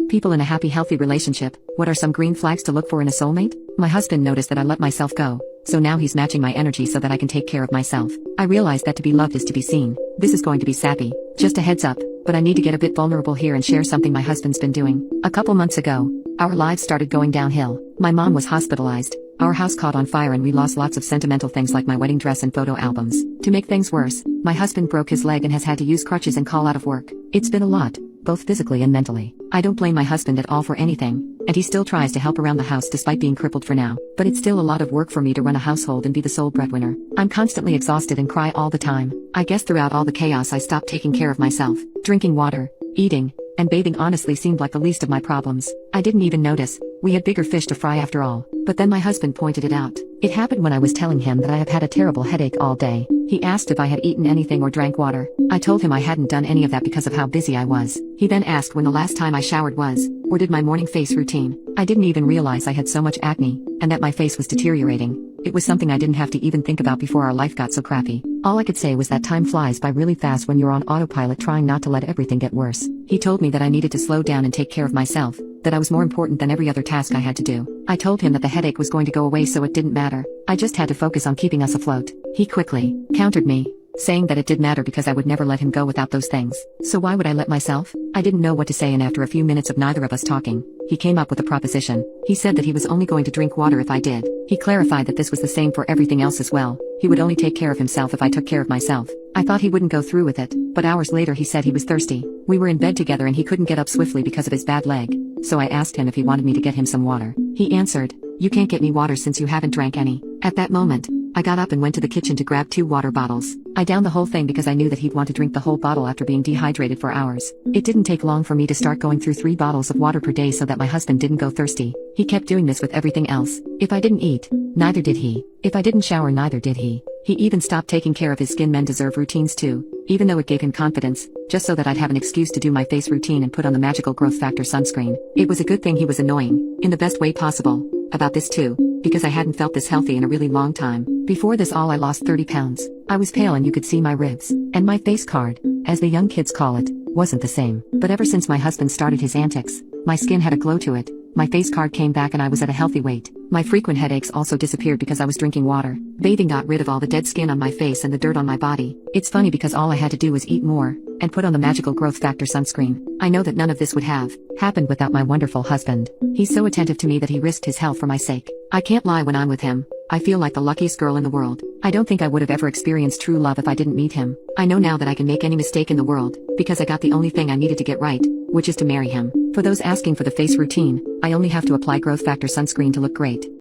People in a happy, healthy relationship, what are some green flags to look for in a soulmate? My husband noticed that I let myself go, so now he's matching my energy so that I can take care of myself. I realized that to be loved is to be seen. This is going to be sappy. Just a heads up, but I need to get a bit vulnerable here and share something my husband's been doing. A couple months ago, our lives started going downhill. My mom was hospitalized. Our house caught on fire and we lost lots of sentimental things like my wedding dress and photo albums. To make things worse, my husband broke his leg and has had to use crutches and call out of work. It's been a lot, both physically and mentally. I don't blame my husband at all for anything, and he still tries to help around the house despite being crippled for now. But it's still a lot of work for me to run a household and be the sole breadwinner. I'm constantly exhausted and cry all the time. I guess throughout all the chaos I stopped taking care of myself. Drinking water, eating, and bathing honestly seemed like the least of my problems. I didn't even notice. We had bigger fish to fry after all. But then my husband pointed it out. It happened when I was telling him that I have had a terrible headache all day. He asked if I had eaten anything or drank water. I told him I hadn't done any of that because of how busy I was. He then asked when the last time I showered was, or did my morning face routine. I didn't even realize I had so much acne, and that my face was deteriorating. It was something I didn't have to even think about before our life got so crappy. All I could say was that time flies by really fast when you're on autopilot trying not to let everything get worse. He told me that I needed to slow down and take care of myself, that I was more important than every other task I had to do. I told him that the headache was going to go away so it didn't matter. I just had to focus on keeping us afloat. He quickly countered me, saying that it did matter because I would never let him go without those things. So why would I let myself? I didn't know what to say, and after a few minutes of neither of us talking, he came up with a proposition. He said that he was only going to drink water if I did. He clarified that this was the same for everything else as well. He would only take care of himself if I took care of myself. I thought he wouldn't go through with it, but hours later he said he was thirsty. We were in bed together and he couldn't get up swiftly because of his bad leg. So I asked him if he wanted me to get him some water. He answered, "You can't get me water since you haven't drank any." At that moment, I got up and went to the kitchen to grab 2 water bottles. I downed the whole thing because I knew that he'd want to drink the whole bottle after being dehydrated for hours. It didn't take long for me to start going through 3 bottles of water per day so that my husband didn't go thirsty. He kept doing this with everything else. If I didn't eat, neither did he. If I didn't shower, neither did he. He even stopped taking care of his skin. Men deserve routines too, even though it gave him confidence, just so that I'd have an excuse to do my face routine and put on the Magical Growth Factor sunscreen. It was a good thing he was annoying, in the best way possible, about this too, because I hadn't felt this healthy in a really long time. Before this all I lost 30 pounds. I was pale and you could see my ribs, and my face card, as the young kids call it, wasn't the same. But ever since my husband started his antics, my skin had a glow to it. My face card came back and I was at a healthy weight. My frequent headaches also disappeared because I was drinking water. Bathing got rid of all the dead skin on my face and the dirt on my body. It's funny because all I had to do was eat more, and put on the Magical Growth Factor sunscreen. I know that none of this would have happened without my wonderful husband. He's so attentive to me that he risked his health for my sake. I can't lie, when I'm with him, I feel like the luckiest girl in the world. I don't think I would have ever experienced true love if I didn't meet him. I know now that I can make any mistake in the world, because I got the only thing I needed to get right, which is to marry him. For those asking for the face routine, I only have to apply Growth Factor sunscreen to look great.